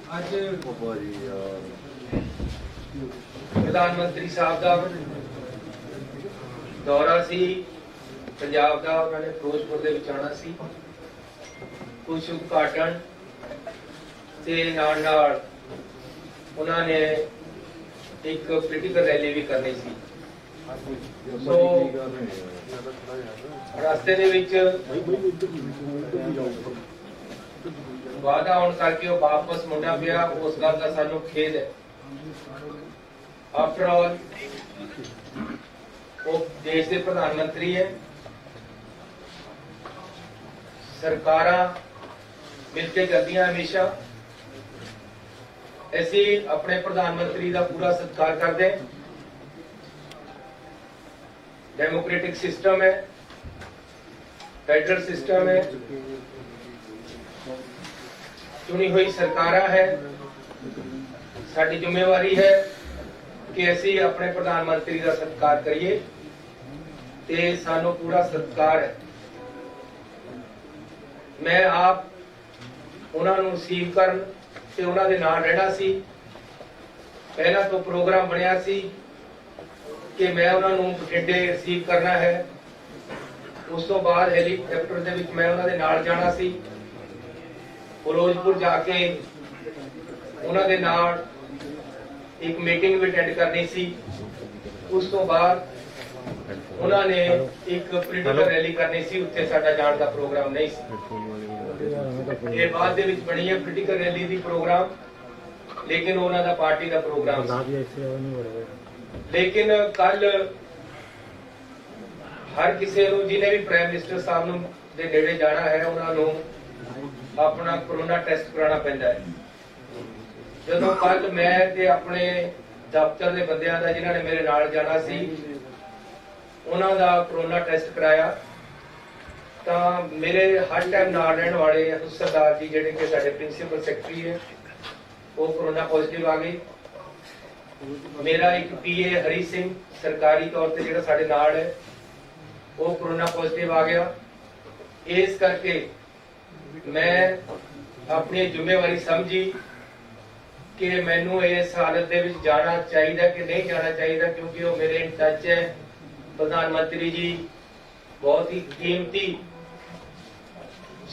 ਅੱਜ प्रधानमंत्री साहब का दौरा सी पंजाब का, उन्होंने फिरोजपुर दे विच आना सी, कुछ उद्घाटन ते नाल नाल उन्होंने एक पोलिटिकल रैली भी करनी सी। सो रास्ते दे विच वादा होने करके वो वापस मुंडा पिया, उस गल का सानू खेद है। आफ्टर ऑल वो देश के प्रधानमंत्री है, सरकारां मिलके चलदियां हमेशा। ऐसे अपने प्रधानमंत्री का पूरा सत्कार करते हैं। डेमोक्रेटिक सिस्टम है, फेडरल सिस्टम है, चुनी हुई सरकारां है। साडी जिम्मेवारी है कि असी अपने प्रधानमंत्री का सत्कार करिए ते सानू पूरा सत्कार है। मैं आप उन्होंने रिसीव करन ते उन्होंने नाल रहना सी। पहला तो प्रोग्राम बनया सी कि मैं उन्होंने बठिंडे रिसीव करना है, उस तो बाद हैलीकॉप्टर दे विच मैं उन्होंने नाल जाना सी, फिरोजपुर जाके उन्होंने नाल एक मीटिंग भी अटेंड करनी सी। उस तो बाद उन्होंने एक पोलिटिकल रैली करनी सी, उत्थे साडा जाण दा प्रोग्राम नहीं सी। ये बाद दे विच बनी है पोलिटिकल रैली दी प्रोग्राम, लेकिन उन्हों दा पार्टी दा प्रोग्राम सी। लेकिन कल हर किसी नूं जिन्हें भी प्राइम मिनिस्टर साहब नूं दे नेड़े जाना है, उन्होंने अपना कोरोना टेस्ट कराना पैंदा है। जदों कल मैं ते अपने दफ्तर के बंदियां दा जिन्हां ने मेरे नाल जाना सी, उन्हां दा कोरोना टेस्ट कराया तां मेरे हर टाइम नाल रहण वाले सरदार जी जिहड़े कि साडे प्रिंसीपल सैकटरी है, वो कोरोना पॉजिटिव आ गए। मेरा एक पीए हरी सिंह सरकारी तौर पर जिहड़ा साडे नाल है, वो कोरोना पॉजिटिव आ गया। इस करके मैं अपनी जिम्मेवारी समझी कि मैनू इस हालत दे विच जाना चाहिए कि नहीं जाना चाहिए, क्योंकि वो मेरे इन टच है। प्रधानमंत्री जी बहुत ही कीमती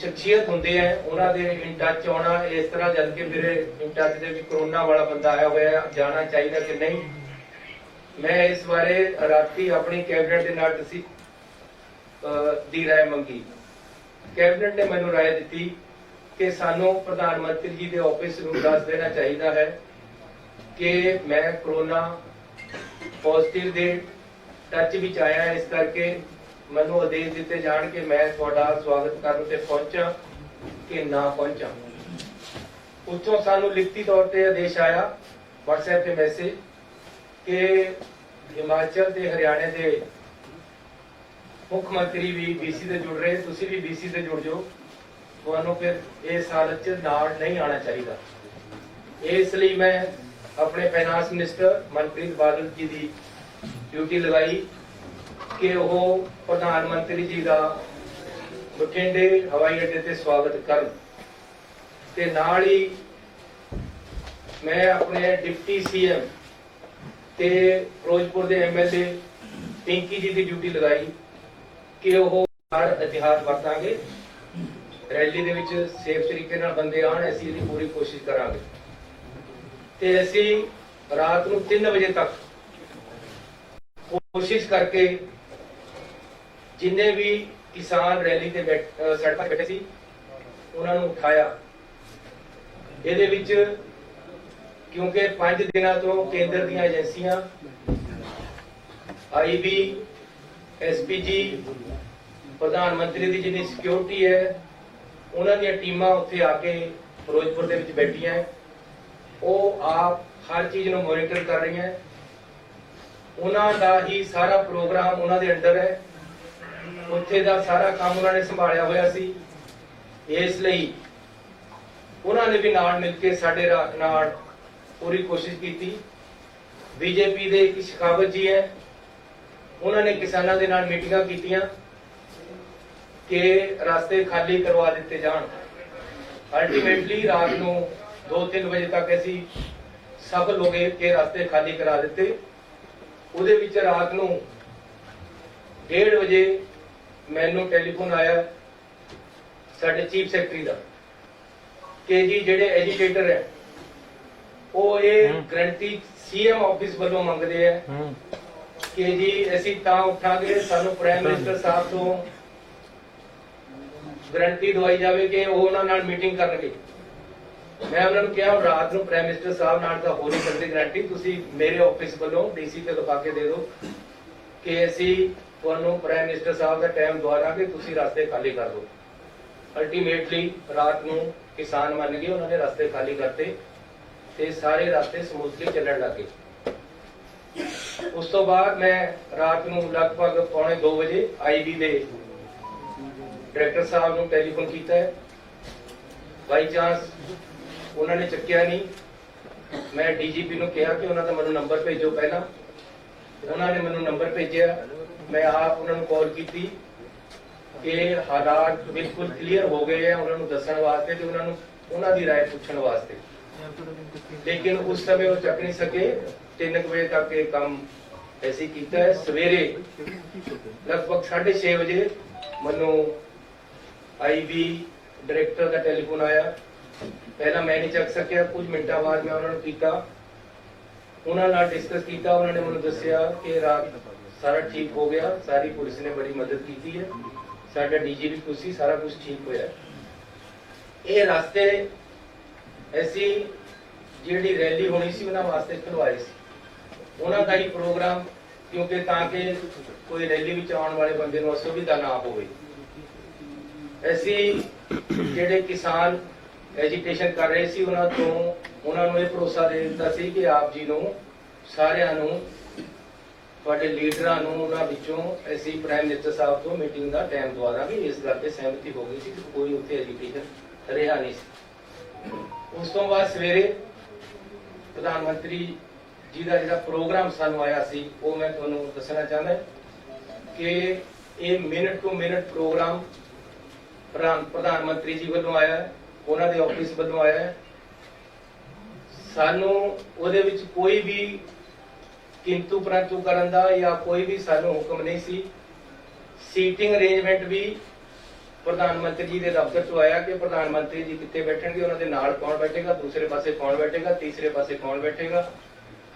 शख्सियत होंगे हैं, उन्होंने इन टच आना इस तरह जद कि मेरे in touch they which corona वाला बंदा आया हुआ, जाना चाहिए कि नहीं। मैं इस बारे राती अपनी कैबिनेट के नाल दी राय मंगी। कैबिनेट ने मैनू राय दी कि सानू प्रधानमंत्री जी के ऑफिस नूं दस देना चाहिए है कि मैं कोरोना पॉजिटिव के टच विच आया, इस करके मैनू आदेश दिते जाण के मैं तुहाडा स्वागत करन ते पहुंचा कि ना पहुंचा। उत्थों सानू लिखती तौर पर आदेश आया व्हाट्सएप के मैसेज कि हिमाचल ते हरियाणे के मुख्यमंत्री भी बीसी से जुड़ रहे, तुसी भी बीसी से जुड़ जाओ, तुहानू फिर इस हालत च नाल नहीं आना चाहिए। इसलिए मैं अपने फाइनांस मिनिस्टर मनप्रीत बादल जी की ड्यूटी लगाई कि वो प्रधानमंत्री जी का बठिंडे हवाई अड्डे ते स्वागत करन ते नाल ही मैं अपने डिप्टी सीएम ते फिरोजपुर के एमएलए पिंकी जी की ड्यूटी लगाई कि वो हर एहतियात वरतांगे, रैली दे विच सेफ तरीके नाल बंदे आण, असीं इहदी पूरी कोशिश करांगे ते असीं रात नूं 3 बजे तक कोशिश करके जिन्ने भी किसान रैली ते सड़क पर बैठे सी उन्हां नूं उठाया। इहदे विच क्योंकि 5 दिनों तो केंद्र दीयां एजेंसियां आईबी एसपीजी प्रधानमंत्री की जिन्नी सिक्योरिटी है, उन्होंने टीमां उत्थे आके फिरोजपुर दे विच बैठियां हैं, वो आप हर चीज नूं मॉनिटर कर रही हैं। उन्हां दा ही सारा प्रोग्राम उन्हां दे अंडर है, उत्थे दा सारा काम उन्होंने संभालिया होया सी। इसलिए उन्होंने भी नाल मिल के साडे नाल पूरी कोशिश की। बीजेपी दे एक शेखावत जी है, उन्होंने किसानों के नाल मीटिंगां कीतियां कि रास्ते खाली करवा दिते जान। अल्टीमेटली रात नूं 2-3 ਵਜੇ ਤੱਕ ਅਸੀਂ ਸਫਲ ਹੋ ਗਏ ਕਿ ਰਸਤੇ ਖਾਲੀ ਕਰਾ ਦਿੱਤੇ। ਉਹਦੇ ਵਿੱਚ ਰਾਤ ਨੂੰ 1:30 ਵਜੇ ਮੈਨੂੰ ਟੈਲੀਫੋਨ ਆਇਆ ਸਾਡੇ ਚੀਫ ਸੈਕਟਰੀ ਦਾ ਕਿ ਜੀ ਜਿਹੜੇ ਐਜੀਟੇਟਰ ਹੈ ਉਹ ਇਹ ਗਰੰਟੀ ਸੀਐਮ ਆਫਿਸ ਵੱਲੋਂ ਮੰਗਦੇ ਆ ਕਿ ਜੀ ਅਸੀਂ ਤਾਂ ਉੱਠਾਂਗੇ ਸਾਨੂੰ ਪ੍ਰਾਈਮ ਮਿਨਿਸਟਰ ਸਾਹਿਬ ਤੋਂ ਗਰੰਟੀ ਦਵਾਈ ਜਾਵੇ ਕਿ ਉਹ ਉਹਨਾਂ ਨਾਲ ਮੀਟਿੰਗ ਕਰਨਗੇ। ਮੈਂ ਉਹਨਾਂ ਨੂੰ ਕਿਹਾ ਰਾਤ ਨੂੰ ਪ੍ਰਾਈਮ ਮਿਨਿਸਟਰ ਸਾਹਿਬ ਨਾਲ ਤਾਂ ਹੋ ਨਹੀਂ ਸਕਦੀ ਗਰੰਟੀ, ਤੁਸੀਂ ਮੇਰੇ ਆਫਿਸ ਵੱਲੋਂ ਡੀਸੀ ਤੇ ਲਿਖਾ ਕੇ ਦੇ ਦਿਓ ਕਿ ਅਸੀਂ ਤੁਹਾਨੂੰ ਪ੍ਰਾਈਮ ਮਿਨਿਸਟਰ ਸਾਹਿਬ ਦਾ ਟਾਈਮ ਦਵਾ ਦਾਂਗੇ, ਤੁਸੀਂ ਰਸਤੇ ਖਾਲੀ ਕਰ ਦਿਓ। ਅਲਟੀਮੇਟਲੀ ਰਾਤ ਨੂੰ ਕਿਸਾਨ ਮੰਨ ਗਏ, ਉਹਨਾਂ ਨੇ ਰਸਤੇ ਖਾਲੀ ਕਰਤੇ ਤੇ ਸਾਰੇ ਰਸਤੇ ਸਮੂਥਲੀ ਚੱਲਣ ਲੱਗੇ। ਉਸ ਤੋਂ ਬਾਅਦ ਮੈਂ ਰਾਤ ਨੂੰ ਲਗਭਗ 1:45 ਵਜੇ ਆਈਬੀ ਦੇ ਡਾਇਰੈਕਟਰ ਸਾਹਿਬ ਨੂੰ ਟੈਲੀਫੋਨ ਕੀਤਾ ਹੈ। ਬਾਈ ਚਾਂਸ ਉਹਨਾਂ ਨੇ ਚੱਕਿਆ ਨਹੀਂ। ਮੈਂ ਡੀਜੀਪੀ ਨੂੰ ਕਿਹਾ ਕਿ ਉਹਨਾਂ ਦਾ ਮੈਨੂੰ ਨੰਬਰ ਭੇਜੋ ਪਹਿਲਾਂ। ਉਹਨਾਂ ਨੇ ਮੈਨੂੰ ਨੰਬਰ ਭੇਜਿਆ, ਮੈਂ ਆਪ ਉਹਨਾਂ ਨੂੰ ਕਾਲ ਕੀਤੀ ਕਿ ਹਾਲਾਤ ਬਿਲਕੁਲ ਕਲੀਅਰ ਹੋ ਗਏ ਆ ਉਹਨਾਂ ਨੂੰ ਦੱਸਣ ਵਾਸਤੇ ਤੇ ਉਹਨਾਂ ਦੀ ਰਾਏ ਪੁੱਛਣ ਵਾਸਤੇ, ਲੇਕਿਨ ਉਸ ਸਮੇਂ ਉਹ ਚੱਕ ਨਹੀਂ ਸਕੇ। 3 ਵਜੇ ਤੱਕ ਇਹ ਕੰਮ ਐਸੀ ਕੀਤਾ ਹੈ। ਸਵੇਰੇ ਲਗਭਗ 6:30 ਵਜੇ ਮੈਨੂੰ ਆਈਬੀ ਡਾਇਰੈਕਟਰ ਦਾ ਟੈਲੀਫੋਨ ਆਇਆ। ਪਹਿਲਾਂ ਮੈਂ ਨਹੀਂ ਚੱਕ ਸਕਿਆ, ਕੁਝ ਮਿੰਟਾਂ ਬਾਅਦ ਮੈਂ ਉਹਨਾਂ ਨੂੰ ਕੀਤਾ, ਉਹਨਾਂ ਨਾਲ ਡਿਸਕਸ ਕੀਤਾ। ਉਹਨਾਂ ਨੇ ਮੈਨੂੰ ਦੱਸਿਆ ਕਿ ਰਾਤ ਸਾਰਾ ਠੀਕ ਹੋ ਗਿਆ, ਸਾਰੀ ਪੁਲਿਸ ਨੇ ਬੜੀ ਮਦਦ ਕੀਤੀ ਹੈ, ਸਾਡਾ ਡੀਜੀ ਵੀ ਖੁਸ਼ ਸੀ, ਸਾਰਾ ਕੁਝ ਠੀਕ ਹੋਇਆ। ਇਹ ਰਸਤੇ ਐਸੀ ਜਿਹੜੀ ਰੈਲੀ ਹੋਣੀ ਸੀ ਉਹਨਾਂ ਵਾਸਤੇ ਖੁਲਵਾਏ ਸੀ, ਉਹਨਾਂ ਦਾ ਹੀ ਪ੍ਰੋਗਰਾਮ, ਕਿਉਂਕਿ ਤਾਂ ਕਿ ਕੋਈ ਰੈਲੀ ਵਿੱਚ ਆਉਣ ਵਾਲੇ ਬੰਦੇ ਨੂੰ ਅਸੁਵਿਧਾ ਨਾ ਹੋਵੇ। ਅਸੀਂ ਜਿਹੜੇ ਕਿਸਾਨ ਐਜੀਟੇਸ਼ਨ ਕਰ ਰਹੇ ਸੀ ਉਹਨਾਂ ਨੂੰ ਇਹ ਭਰੋਸਾ ਦੇ ਦਿੱਤਾ ਸੀ ਕਿ ਆਪ ਜੀ ਨੂੰ ਸਾਰਿਆਂ ਨੂੰ, ਤੁਹਾਡੇ ਲੀਡਰਾਂ ਨੂੰ, ਉਹਨਾਂ ਵਿੱਚੋਂ ਅਸੀਂ ਪ੍ਰਾਈਮ ਮਿਨਿਸਟਰ ਸਾਹਿਬ ਤੋਂ ਮੀਟਿੰਗ ਦਾ ਟਾਈਮ ਦਵਾ ਦਾਂਗੇ। ਇਸ ਗੱਲ ਤੇ ਸਹਿਮਤੀ ਹੋ ਗਈ ਸੀ ਕਿ ਕੋਈ ਉੱਥੇ ਐਜੀਟੇਸ਼ਨ ਰਿਹਾ ਨਹੀਂ ਸੀ। ਉਸ ਤੋਂ ਬਾਅਦ ਸਵੇਰੇ ਪ੍ਰਧਾਨ ਮੰਤਰੀ ਜੀ ਦਾ ਜਿਹੜਾ ਪ੍ਰੋਗਰਾਮ ਸਾਨੂੰ ਆਇਆ ਸੀ ਉਹ ਮੈਂ ਤੁਹਾਨੂੰ ਦੱਸਣਾ ਚਾਹੁੰਦਾ ਕਿ ਇਹ ਮਿੰਟ ਟੂ ਮਿੰਟ ਪ੍ਰੋਗਰਾਮ ਪ੍ਰਧਾਨ ਮੰਤਰੀ ਜੀ ਵੱਲੋਂ ਆਇਆ, ਉਹਨਾਂ ਦੇ ਆਫਿਸ ਵੱਲੋਂ ਆਇਆ। ਸਾਨੂੰ ਉਹਦੇ ਵਿੱਚ ਕੋਈ ਵੀ ਕਿੰਤੂ ਪ੍ਰੰਤੂ ਕਰਨ ਦਾ ਜਾਂ ਕੋਈ ਵੀ ਸਾਨੂੰ ਹੁਕਮ ਨਹੀਂ ਸੀ। ਸੀਟਿੰਗ ਅਰੇਂਜਮੈਂਟ ਵੀ ਪ੍ਰਧਾਨ ਮੰਤਰੀ ਜੀ ਦੇ ਦਫ਼ਤਰ ਤੋਂ ਆਇਆ ਕਿ ਪ੍ਰਧਾਨ ਮੰਤਰੀ ਜੀ ਕਿੱਥੇ ਬੈਠਣਗੇ, ਉਹਨਾਂ ਦੇ ਨਾਲ ਕੌਣ ਬੈਠੇਗਾ, ਦੂਸਰੇ ਪਾਸੇ ਕੌਣ ਬੈਠੇਗਾ, ਤੀਸਰੇ ਪਾਸੇ ਕੌਣ ਬੈਠੇਗਾ।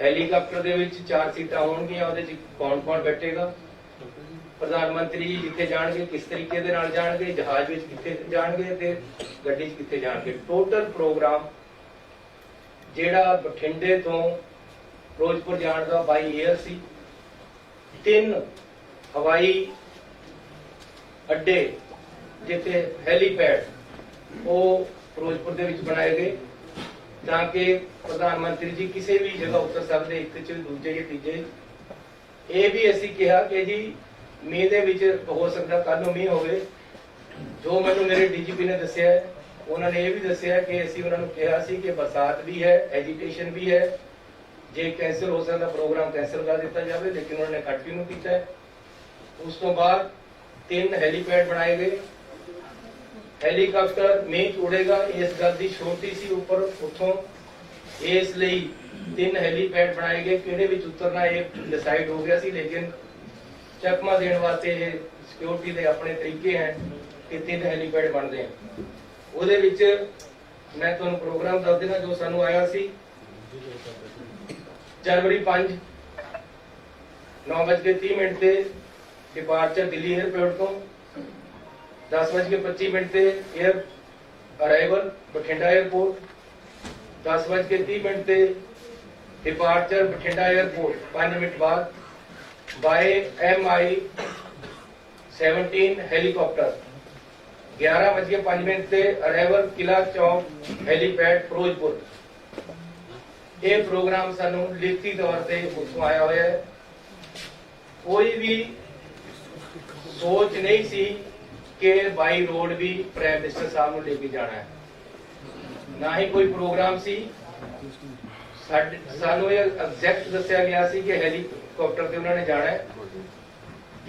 ਹੈਲੀਕਾਪਟਰ ਦੇ ਵਿੱਚ 4 ਸੀਟਾਂ ਹੋਣਗੀਆਂ, ਉਹਦੇ ਚ ਕੌਣ ਕੌਣ ਬੈਠੇਗਾ। ਪ੍ਰਧਾਨ ਮੰਤਰੀ ਜੀ ਜਿੱਥੇ ਜਾਣਗੇ ਕਿਸ ਤਰੀਕੇ ਦੇ ਨਾਲ ਜਾਣਗੇ, ਜਹਾਜ਼ ਵਿੱਚ ਕਿੱਥੇ ਜਾਣਗੇ ਤੇ ਗੱਡੀ 'ਚ ਕਿੱਥੇ ਜਾਣਗੇ। ਟੋਟਲ ਪ੍ਰੋਗਰਾਮ ਜਿਹੜਾ ਬਠਿੰਡੇ ਤੋਂ ਫਿਰੋਜ਼ਪੁਰ ਜਾਣ ਦਾ ਬਾਈ 에ਅਰ ਸੀ। 3 ਹਵਾਈ ਅੱਡੇ ਜਿੱਥੇ ਹੈਲੀਪੈਡ ਉਹ ਫਿਰੋਜ਼ਪੁਰ ਦੇ ਵਿੱਚ ਬਣਾਏ ਗਏ ਤਾਂ ਕਿ ਪ੍ਰਧਾਨ ਮੰਤਰੀ ਜੀ ਕਿਸੇ ਵੀ ਜਗ੍ਹਾ ਉਤਰ ਸਕਦੇ, ਇੱਕ ਚ ਦੂਜੇ ਜਾਂ ਤੀਜੇ। ਇਹ ਵੀ ਅਸੀਂ ਕਿਹਾ ਕਿ ਜੀ ਮੀਂਹ ਦੇ ਵਿੱਚ ਹੋ ਸਕਦਾ ਕੱਲ ਨੂੰ ਮੀਂਹ ਹੋਵੇ। ਜੋ ਮੈਨੂੰ ਮੇਰੇ ਡੀਜੀਪੀ ਨੇ ਦੱਸਿਆ, ਉਹਨਾਂ ਨੇ ਇਹ ਵੀ ਦੱਸਿਆ ਕਿ ਅਸੀਂ ਉਹਨਾਂ ਨੂੰ ਕਿਹਾ ਸੀ ਕਿ ਬਰਸਾਤ ਵੀ ਹੈ, ਐਜੀਟੇਸ਼ਨ ਵੀ ਹੈ, ਜੇ ਕੈਂਸਲ ਹੋ ਸਕਦਾ ਪ੍ਰੋਗਰਾਮ ਕੈਂਸਲ ਕਰ ਦਿੱਤਾ ਜਾਵੇ, ਲੇਕਿਨ ਉਹਨਾਂ ਨੇ ਕੰਟੀਨਿਊ ਕੀਤਾ ਹੈ। ਉਸ ਤੋਂ ਬਾਅਦ 3 ਹੈਲੀਪੈਡ ਬਣਾਏ ਗਏ। ਹੈਲੀਕਾਪਟਰ ਮੀਂਹ ਚ ਉੜੇਗਾ ਇਸ ਗੱਲ ਦੀ ਛੋਟੀ ਸੀ ਉੱਪਰ ਉੱਥੋਂ, ਇਸ ਲਈ 3 ਹੈਲੀਪੈਡ ਬਣਾਏ ਗਏ। ਕਿਹੜੇ ਵਿੱਚ ਉਤਰਨਾ ਇਹ ਡਿਸਾਈਡ ਹੋ ਗਿਆ ਸੀ, ਲੇਕਿਨ ਚਕਮਾ ਦੇਣ ਵਾਸਤੇ ਇਹ ਸਿਕਿਉਰਿਟੀ ਦੇ ਆਪਣੇ ਤਰੀਕੇ ਹੈ ਕਿ 3 ਹੈਲੀਪੈਡ ਬਣਦੇ ਆ। ਉਹਦੇ ਵਿੱਚ ਮੈਂ ਤੁਹਾਨੂੰ ਪ੍ਰੋਗਰਾਮ ਦੱਸ ਦੇਣਾ ਜੋ ਸਾਨੂੰ ਆਇਆ ਸੀ। ਜਨਵਰੀ 5 9:30 ਤੇ ਡਿਪਾਰਚਰ ਦਿੱਲੀ 에ਅਰਪੋਰਟ ਤੋਂ, 10:25 ਤੇ 에ਅਰ ਅਰਾਈਵਲ ਬਠਿੰਡਾ 에ਅਰਪੋਰਟ, 10:30 ਤੇ ਡਿਪਾਰਚਰ ਬਠਿੰਡਾ 에ਅਰਪੋਰਟ, 5 ਮਿੰਟ ਬਾਅਦ ਬਾਏ MI-17 ਹੈਲੀਕਾਪਟਰ, 11:05 ਤੇ ਅਰਾਈਵਲ ਕਿਲਾ ਚੌਕ ਹੈਲੀਪੈਡ ਫਿਰੋਜ਼ਪੁਰ। ਇਹ ਪ੍ਰੋਗਰਾਮ ਸਾਨੂੰ ਲਿਖਤੀ ਤੌਰ ਤੇ ਉੱਥੋਂ ਆਇਆ ਹੋਇਆ ਹੈ। ਕੋਈ ਵੀ ਸੋਚ ਨਹੀਂ ਸੀ ਕਿ ਬਾਈ ਰੋਡ ਵੀ ਪ੍ਰਾਈਮ ਮਿਨਿਸਟਰ ਸਾਹਿਬ ਨੂੰ ਲੈ ਕੇ ਜਾਣਾ ਹੈ, ਨਾ ਹੀ ਕੋਈ ਪ੍ਰੋਗਰਾਮ ਸੀ। ਸਾਨੂੰ ਇਹ ਐਗਜ਼ੈਕਟ ਦੱਸਿਆ ਗਿਆ ਸੀ ਕਿ ਹੈਲੀਕਾਪਟਰ ਤੇ ਉਹਨਾਂ ਨੇ ਜਾਣਾ ਹੈ।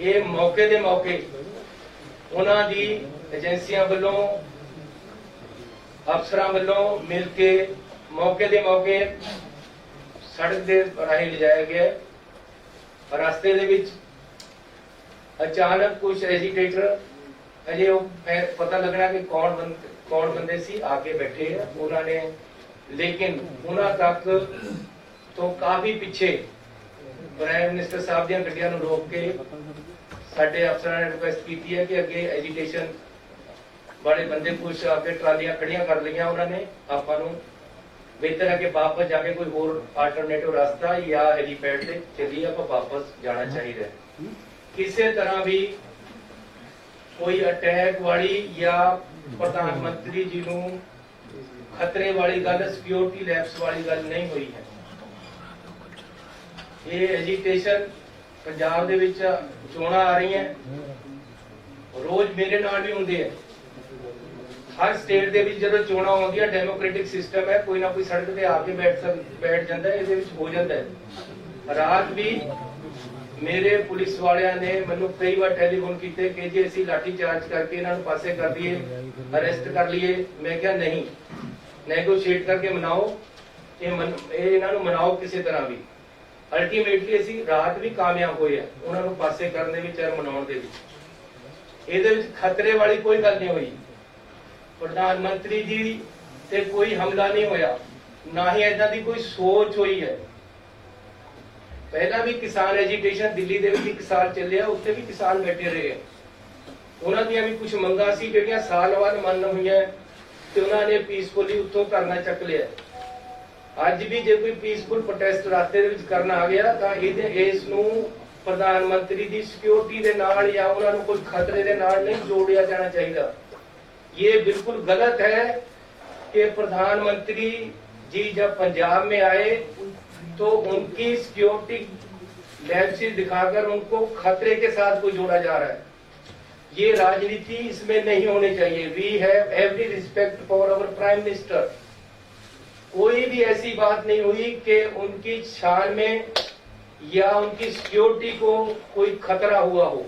ਇਹ ਮੌਕੇ ਦੇ ਮੌਕੇ ਉਹਨਾਂ ਦੀ ਏਜੰਸੀਆਂ ਵੱਲੋਂ, ਅਫਸਰਾਂ ਵੱਲੋਂ ਮਿਲ ਕੇ मौके दे मौके सड़क दे राही ले जाया गया। रास्ते दे विच अचानक कुछ एजिटेटर अजे पता लगना कि कौन बंदे सी आके बैठे हैं उन्होंने, लेकिन उन्होंने तक तो काफी पिछे प्राइम मिनिस्टर साहब दी गड्डियां नूं रोक के साडे अफसरां ने रिक्वेस्ट की है कि अगे एजिटेशन वाले बंदे कुछ आके ट्रालियां खड़ियां कर लिया उन्होंने, आपां नूं बेहतर है कि वापस जाके कोई और अल्टरनेटिव रास्ता या हेलीपैड से चलिए आप वापस जाना चाहिए। किसी तरह भी कोई अटैक वाली या प्रधानमंत्री जी नूं खतरे वाली गल, सिक्योरिटी लैप्स वाली गल नहीं हुई है। ये एजिटेशन पंजाब दे विच चोणां आ रही हैं, रोज मेरे नाल भी हुंदे हैं। हर स्टेट दे विच जदों चोणां आउंदियां डेमोक्रेटिक सिस्टम है, कोई ना कोई सड़क ते आके बैठ जांदा है, इहदे विच हो जांदा है। रात भी मेरे पुलिस वालियां ने मैनूं कई बार टेलीफोन कीते कि जी असीं लाठी चार्ज करके इन्हां नूं पासे कर दईए, अरेस्ट कर लीए। मैं कहा नहीं, नेगोशिएट करके मनाओ, इन्हां नूं मनाओ किसी तरह भी। अल्टीमेटली असीं रात भी कामयाब होए आ उन्हां नूं पासे करने विच और मनाउण दे विच। इहदे विच खतरे वाली कोई गल नहीं हुई। प्रधानमंत्री जी ते कोई हमला नहीं होया, ना ही ऐदा दी कोई सोच हुई है। पहला भी किसान एजिटेशन दिल्ली दे विच 1 साल चलिया, उत्ते भी किसान बैठे रहे। उन्हां दी भी कुछ मंगां सी जिहड़ियां साल बाद मन होईयां ते उन्हां ने पीसफुली उत्थों धरना चक लिया। अज भी जे कोई पीसफुल प्रोटेस्ट रास्ते दे विच करना आ गया तां इस नूं प्रधानमंत्री दी सिक्योरिटी दे नाल या उन्हां नूं कोई खतरे दे नाल नहीं जोड़िया जाना चाहिए। ये बिल्कुल गलत है कि प्रधानमंत्री जी जब पंजाब में आए तो उनकी सिक्योरिटी लैप्सेस दिखाकर उनको खतरे के साथ कोई जोड़ा जा रहा है। ये राजनीति इसमें नहीं होनी चाहिए। We have every respect for our prime minister. कोई भी ऐसी बात नहीं हुई कि उनकी शान में या उनकी सिक्योरिटी को कोई खतरा हुआ हो।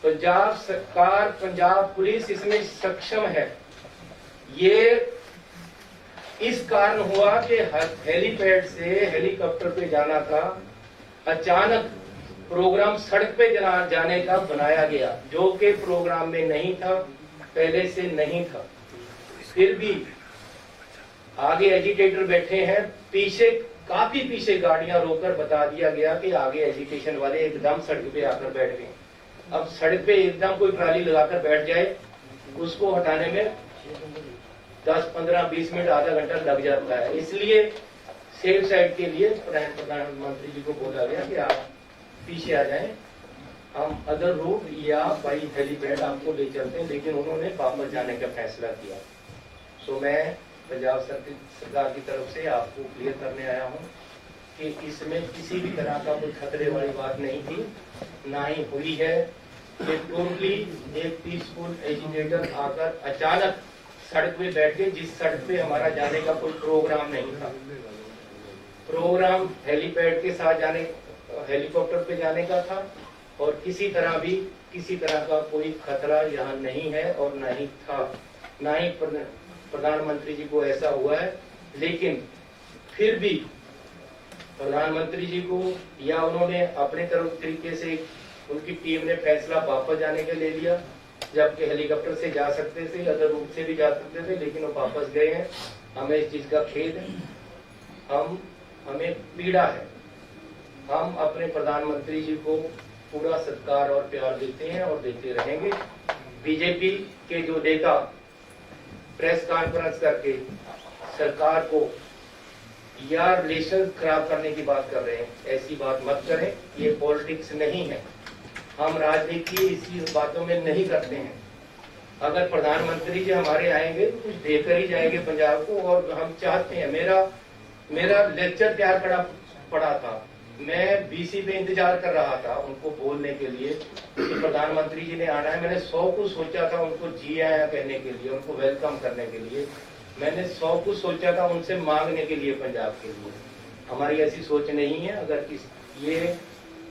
पंजाब सरकार, पंजाब पुलिस इसमें सक्षम है। ये इस कारण हुआ कि हेलीपैड से हेलीकॉप्टर पे जाना था, अचानक प्रोग्राम सड़क पे जाने का बनाया गया, जो कि प्रोग्राम में नहीं था, पहले से नहीं था। फिर भी आगे एजिटेटर बैठे हैं, पीछे काफी पीछे गाड़ियां रोककर बता दिया गया कि आगे एजिटेशन वाले एकदम सड़क पे आकर बैठ गए। अब सड़क पे एकदम कोई ट्राली लगाकर बैठ जाए, उसको हटाने में 10, 15, 20 मिनट, आधा घंटा लग जाता है। इसलिए सेफ साइड के लिए प्रधानमंत्री जी को बोला गया कि आप पीछे आ जाएं, हम अदर रूट या बाई हेलीपैड आपको ले चलते हैं, लेकिन उन्होंने वापस जाने का फैसला किया। सो मैं पंजाब सरकार की तरफ से आपको क्लियर करने आया हूँ कि इसमें किसी भी तरह का कोई खतरे वाली बात नहीं थी, ना ही हुई है। ये टोटली एक पीसफुल एजिटेटर आकर अचानक सड़क पे बैठ गए, जिस सड़क पे हमारा जाने का कोई प्रोग्राम नहीं था। प्रोग्राम हेलीपैड के साथ जाने, हेलीकॉप्टर पे जाने का था, और किसी तरह का कोई खतरा यहाँ नहीं है और नहीं था, ना ही प्रधानमंत्री जी को ऐसा हुआ है। लेकिन फिर भी प्रधानमंत्री जी को या उन्होंने अपने तरफ तरीके से उनकी टीम ने फैसला वापस जाने का ले लिया, जबकि हेलीकॉप्टर से जा सकते थे, अदर रूट से भी जा सकते थे, लेकिन वो वापस गए हैं। हमें इस चीज का खेद है, हमें पीड़ा है। हम अपने प्रधानमंत्री जी को पूरा सत्कार और प्यार देते हैं और देते रहेंगे। बीजेपी के जो नेता प्रेस कॉन्फ्रेंस करके सरकार को या रिलेशन खराब करने की बात कर रहे हैं, ऐसी बात मत करें। ये पॉलिटिक्स नहीं है, हम राजनीति इसी बातों में नहीं करते हैं। अगर प्रधानमंत्री जी हमारे आएंगे तो कुछ देकर ही जाएंगे पंजाब को, और हम चाहते हैं। मेरा लेक्चर तैयार पड़ा था, मैं बीसी पे इंतजार कर रहा था उनको बोलने के लिए कि प्रधानमंत्री जी ने आना है। मैंने 100 कुछ सोचा था उनको जी आया कहने के लिए, उनको वेलकम करने के लिए। मैंने 100 कुछ सोचा था उनसे मांगने के लिए पंजाब के लिए। हमारी ऐसी सोच नहीं है। अगर ये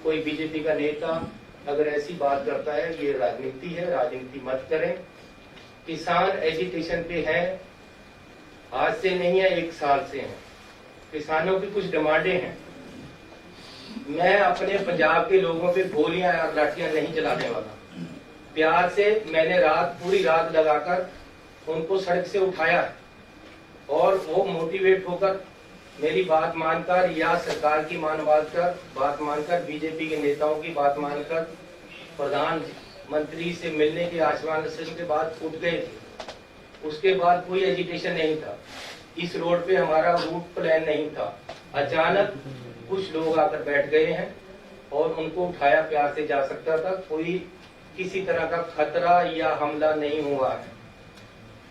कोई बीजेपी का नेता अगर ऐसी बात करता है, ये राजनीति है, राजनीति मत करें। किसान एजिटेशन पे है, आज से नहीं है, 1 साल से हैं। किसानों की कुछ डिमांडें हैं। मैं अपने पंजाब के लोगों पे गोलियां और लाठियां नहीं चलाने वाला। प्यार से मैंने पूरी रात लगाकर उनको सड़क से उठाया और वो मोटिवेट होकर मेरी बात मानकर या सरकार की बात मानकर बीजेपी के नेताओं की बात मानकर प्रधानमंत्री से मिलने के आश्वासन के बाद उठ गए थे। उसके बाद कोई एजिटेशन नहीं था। इस रोड पे हमारा रूट प्लान नहीं था। अचानक कुछ लोग आकर बैठ गए हैं और उनको उठाया प्यार से जा सकता था। कोई किसी तरह का खतरा या हमला नहीं हुआ है।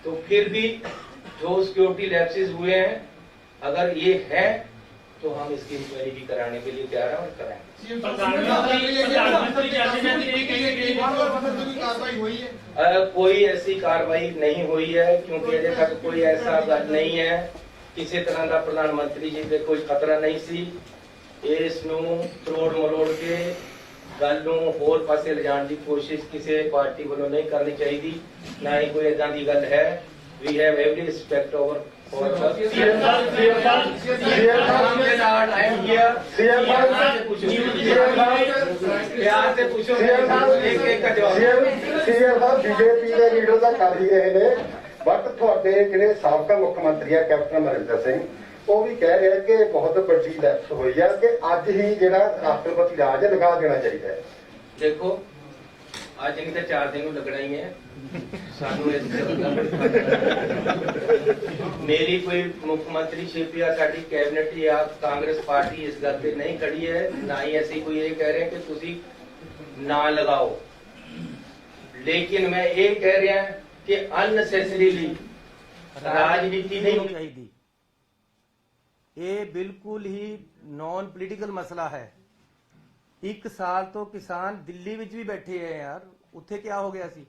तो फिर भी जो सिक्योरिटी लैप्सेस हुए हैं, अगर ये है तो हम इसकी इंक्वायरी भी कराने के लिए तैयार हैं और कराएंगे। कोई ऐसी कार्रवाई नहीं हुई है, क्योंकि अजे तक कोई ऐसा गल नहीं है। किसी तरह का प्रधानमंत्री जी पे कोई खतरा नहीं सी। इस तरोड़ मरोड़ के गल होर पासे लिजाण की कोशिश किसी पार्टी वालों नहीं करनी चाहिए। ना ही कोई इदां दी गल है। We have every respect over BJP के लीडर का कर ही रहे हैं, बट थोड़े जिहड़े साबका मुख्य मंत्री है कैप्टन अमरिंदर सिंह, वो भी कह रहे हैं कि बहुत बड़ी लैप्स हुई है कि अज ही जिहड़ा राष्ट्रपति राज लगा देना चाहिए। देखो, आज नहीं तो 4 दिन लगना ही है। सानू मेरी कोई मुख्यमंत्रीशिप या साडी कैबिनेट या कांग्रेस पार्टी इस गल पे नहीं खड़ी है। ना ही ऐसी कोई ये कह रहे हैं कि तुसी ना लगाओ। लेकिन मैं ये कह रहा कि अननेसेसरीली राजनीति नहीं होनी चाहिए। ये बिल्कुल ही नॉन पोलिटिकल मसला है। 1 साल तो किसान दिल्ली विच भी बैठे हैं यार, उत्थे क्या हो गया सी?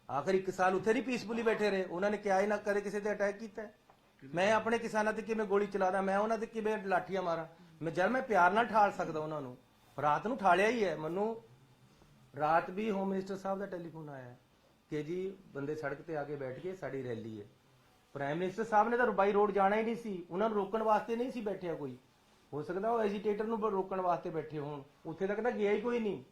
आखिर 1 साल उत्थे नहीं पीसफुली बैठे रहे। उन्होंने क्या ही ना करे किसी ते अटैक किया। मैं अपने किसानों ते किवें गोली चला दा, मैं उन्हां ते किवें लाठियां मारा? मैं जब मैं प्यार नाल ठाल सकदा उन्होंने, रात नूं ठालिया ही है। मैनू रात भी होम मिनिस्टर साहब का टेलीफोन आया है कि जी बंदे सड़क ते आके बैठ गए, साड़ी रैली है। प्राइम मिनिस्टर साहब ने तो बाई रोड जाना ही नहीं सी, उन्होंने रोकण वास्ते नहीं सी बैठिया कोई। हो सकता वो एजिटेटर नूं रोकण वास्ते बैठे होण, उत्थे तक तो गया ही कोई नहीं।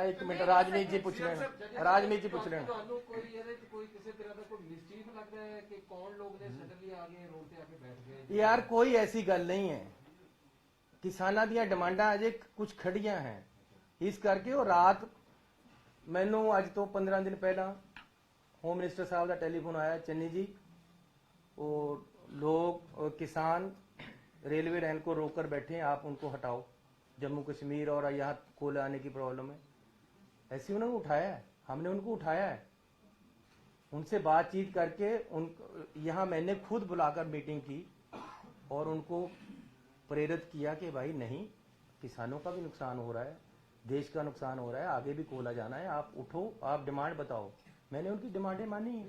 एक मिनट, राजनीति जी पूछ लेना, राजनीति पूछ लेना। यार कोई ऐसी गल नहीं है। किसानां दीयां डिमांडां अजे कुछ खड़ियां हैं, इस करके वो रात मैनू अज तो 15 दिन पहला होम मिनिस्टर साहब का टेलीफोन आया, चन्नी जी वो लोग किसान रेलवे लाइन को रोक कर बैठे हैं, आप उनको हटाओ। जम्मू कश्मीर और यहाँ कोल आने की प्रॉब्लम है। ऐसे उन्होंने उठाया है, हमने उनको उठाया है, उनसे बातचीत करके यहाँ मैंने खुद बुलाकर मीटिंग की और उनको प्रेरित किया कि भाई नहीं, किसानों का भी नुकसान हो रहा है, देश का नुकसान हो रहा है, आगे भी कोला जाना है, आप उठो, आप डिमांड बताओ। मैंने उनकी डिमांडें मानी है।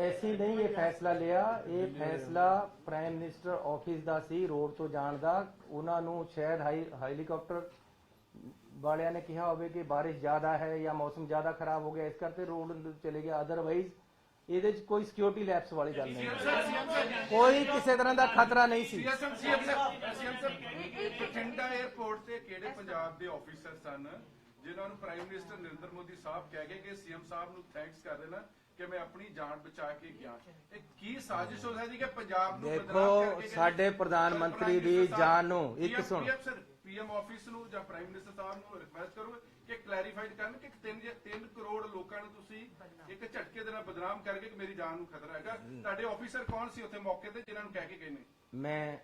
ऐसी नहीं ये फैसला लिया, ये फैसला प्राइम मिनिस्टर ऑफिस का सी रोड तो जाण दा। उन्होंने शायद हेलीकॉप्टर वालियां ने कहा होवे कि बारिश ज्यादा है या मौसम ज्यादा खराब हो गया, इस करके रोड चले गया। अदरवाइज ਇਹਦੇ ਚ ਕੋਈ ਸਿਕਿਉਰਿਟੀ ਲੈਪਸ ਵਾਲੀ ਗੱਲ ਨਹੀਂ, ਕੋਈ ਕਿਸੇ ਤਰ੍ਹਾਂ ਦਾ ਖਤਰਾ ਨਹੀਂ ਸੀ। ਬਠਿੰਡਾ 에ਅਰਪੋਰਟ ਤੇ ਕਿਹੜੇ ਪੰਜਾਬ ਦੇ ਆਫੀਸਰ ਸਨ ਜਿਨ੍ਹਾਂ ਨੂੰ ਪ੍ਰਾਈਮ ਮਿਨਿਸਟਰ ਨਰਿੰਦਰ ਮੋਦੀ ਸਾਹਿਬ ਕਹਿ ਗਏ ਕਿ ਸੀਐਮ ਸਾਹਿਬ ਨੂੰ ਥੈਂਕਸ ਕਰ ਦੇਣਾ ਕਿ ਮੈਂ ਆਪਣੀ ਜਾਨ ਬਚਾ ਕੇ ਗਿਆ? ਇਹ ਕੀ ਸਾਜ਼ਿਸ਼ ਹੋ ਸਕਦੀ ਕਿ ਪੰਜਾਬ ਨੂੰ ਬਦਨਾਮ ਕਰਕੇ ਸਾਡੇ ਪ੍ਰਧਾਨ ਮੰਤਰੀ ਦੀ ਜਾਨ ਨੂੰ ਇੱਕ ਸੁਣ ਪੀਐਮ ਆਫਿਸ ਨੂੰ ਜਾਂ ਪ੍ਰਾਈਮ ਮਿਨਿਸਟਰ ਸਾਹਿਬ ਨੂੰ ਰਿਕਵੈਸਟ ਕਰੋਗੇ ਕਿ ਕਲੈਰੀਫਾਈਡ ਕਰਨ ਕਿ 3 ਕਰੋੜ ਲੋਕਾਂ ਨੂੰ ਤੁਸੀਂ ਇੱਕ ਝਟਕੇ ਦੇ ਨਾਲ ਬਦਨਾਮ ਕਰਕੇ ਕਿ ਮੇਰੀ ਜਾਨ ਨੂੰ ਖਤਰਾ ਹੈਗਾ? ਤੁਹਾਡੇ ਆਫੀਸਰ ਕੌਣ ਸੀ ਉੱਥੇ ਮੌਕੇ ਤੇ ਜਿਨ੍ਹਾਂ ਨੂੰ ਕਹਿ ਕੇ ਗਏ ਨੇ? ਮੈਂ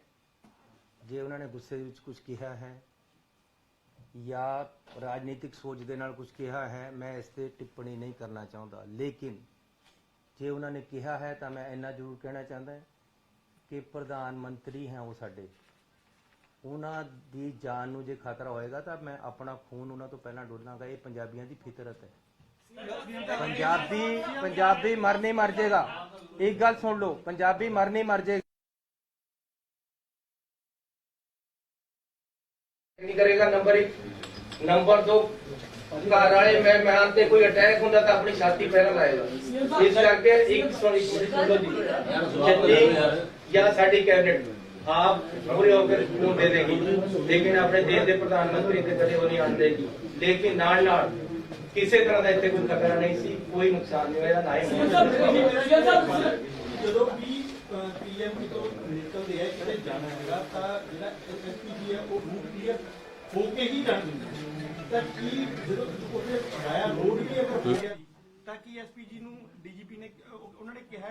ਜੇ ਉਹਨਾਂ ਨੇ ਗੁੱਸੇ ਵਿੱਚ ਕੁਝ ਕਿਹਾ ਹੈ ਜਾਂ ਰਾਜਨੀਤਿਕ ਸੋਚ ਦੇ ਨਾਲ ਕੁਝ ਕਿਹਾ ਹੈ, ਮੈਂ ਇਸ ਤੇ ਟਿੱਪਣੀ ਨਹੀਂ ਕਰਨਾ ਚਾਹੁੰਦਾ। ਲੇਕਿਨ ਜੇ ਉਹਨਾਂ ਨੇ ਕਿਹਾ ਹੈ ਤਾਂ ਮੈਂ ਇੰਨਾ ਜ਼ਰੂਰ ਕਹਿਣਾ ਚਾਹੁੰਦਾ ਕਿ ਪ੍ਰਧਾਨ ਮੰਤਰੀ ਹੈ ਉਹ ਸਾਡੇ, ਉਹਨਾਂ ਦੀ ਜਾਨ ਨੂੰ ਜੇ ਖਤਰਾ ਹੋਏਗਾ ਤਾਂ ਮੈਂ ਆਪਣਾ ਖੂਨ ਉਹਨਾਂ ਤੋਂ ਪਹਿਲਾਂ ਡੋਲਾਂਗਾ। ਇਹ ਪੰਜਾਬੀਆਂ ਦੀ ਫਿਤਰਤ ਹੈ। ਪੰਜਾਬੀ ਮਰ ਨਹੀਂ ਮਰ ਜਾਏਗਾ। ਇੱਕ ਗੱਲ ਸੁਣ ਲਓ, ਪੰਜਾਬੀ ਮਰ ਨਹੀਂ ਮਰ ਜਾਏਗਾ। नहीं करेगा। नंबर 1, ਨੰਬਰ 2 ਘਰ ਵਾਲੇ ਮਹਿਮਾਨ ਤੇ ਕੋਈ ਅਟੈਕ ਹੁੰਦਾ ਤਾਂ ਆਪਣੀ ਛਾਤੀ ਪਹਿਲਾਂ ਲਾਏਗਾ। ਇਸ ਕਰਕੇ ਇੱਕ ਸੁਣੋ ਜੀ, ਜਿੰਨੀ ਜਾਂ ਸਾਡੀ ਕੈਬਨਿਟ ਆਪ ਪੂਰੇ ਹੋकर ਨੂੰ ਦੇ ਦੇਗੀ, ਲੇਕਿਨ ਆਪਣੇ ਦੇਸ਼ ਦੇ ਪ੍ਰਧਾਨ ਮੰਤਰੀ ਤੇ ਕਦੇ ਉਹ ਨਹੀਂ ਆਣ ਦੇਗੀ। ਲੇਕਿਨ ਨਾਲ ਨਾਲ ਕਿਸੇ ਤਰ੍ਹਾਂ ਦਾ ਇੱਥੇ ਕੋਈ ਖਤਰਾ ਨਹੀਂ ਸੀ, ਕੋਈ ਨੁਕਸਾਨ ਨਹੀਂ ਹੋਇਆ, ਨਾ ਹੀ ਹੋਇਆ। ਜਦੋਂ ਵੀ ਪੀਐਮ ਤੋਂ ਨਿਕਲਦੇ ਆ ਕਿਤੇ ਜਾਣਾ ਹੈਗਾ ਤਾਂ ਜਿਹੜਾ ਐਸਪੀਜੀ ਹੈ ਉਹ ਰੂਟ ਕਲੀਅਰ ਹੋ ਕੇ ਹੀ ਜਾਣਾ ਤਾਂ ਕੀ ਜਦੋਂ ਉੱਥੇ ਆਇਆ ਰੋਡ ਵੀ ਅਗਰ ਹੋ ਗਿਆ ਤਾਂ ਕੀ ਐਸਪੀਜੀ ਨੂੰ ਡੀਜੀਪੀ ਨੇ ਉਹਨਾਂ ਨੇ ਕਿਹਾ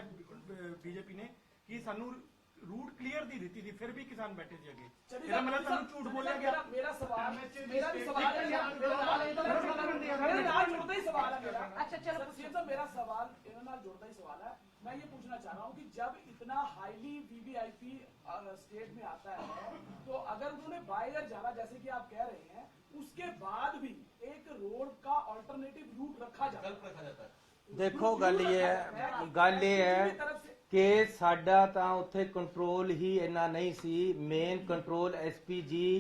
ਬੀਜੇਪੀ ਨੇ ਕਿ ਸਾਨੂੰ रूट क्लियर दी दी थी, फिर भी किसान बैठे थे आगे। मेरा मतलब तुम झूठ बोला गया। मेरा सवाल मेरा भी सवाल है यार, मेरे नाल जुड़ता ही सवाल है मेरा। अच्छा चलो सीएम साहब, मेरा सवाल इन्होंने नाल जुड़ता ही सवाल है। मैं ये पूछना चाह रहा हूँ कि जब इतना हाईली वीवीआईपी स्टेट में आता है तो अगर उन्होंने बाय एयर जाना जैसे कि आप कह रहे हैं, उसके बाद भी एक रोड का अल्टरनेटिव रूट रखा जाता है। देखो गल ये है कि साडा तां उत्थे कंट्रोल ही इन्ना नहीं सी। मेन कंट्रोल एसपीजी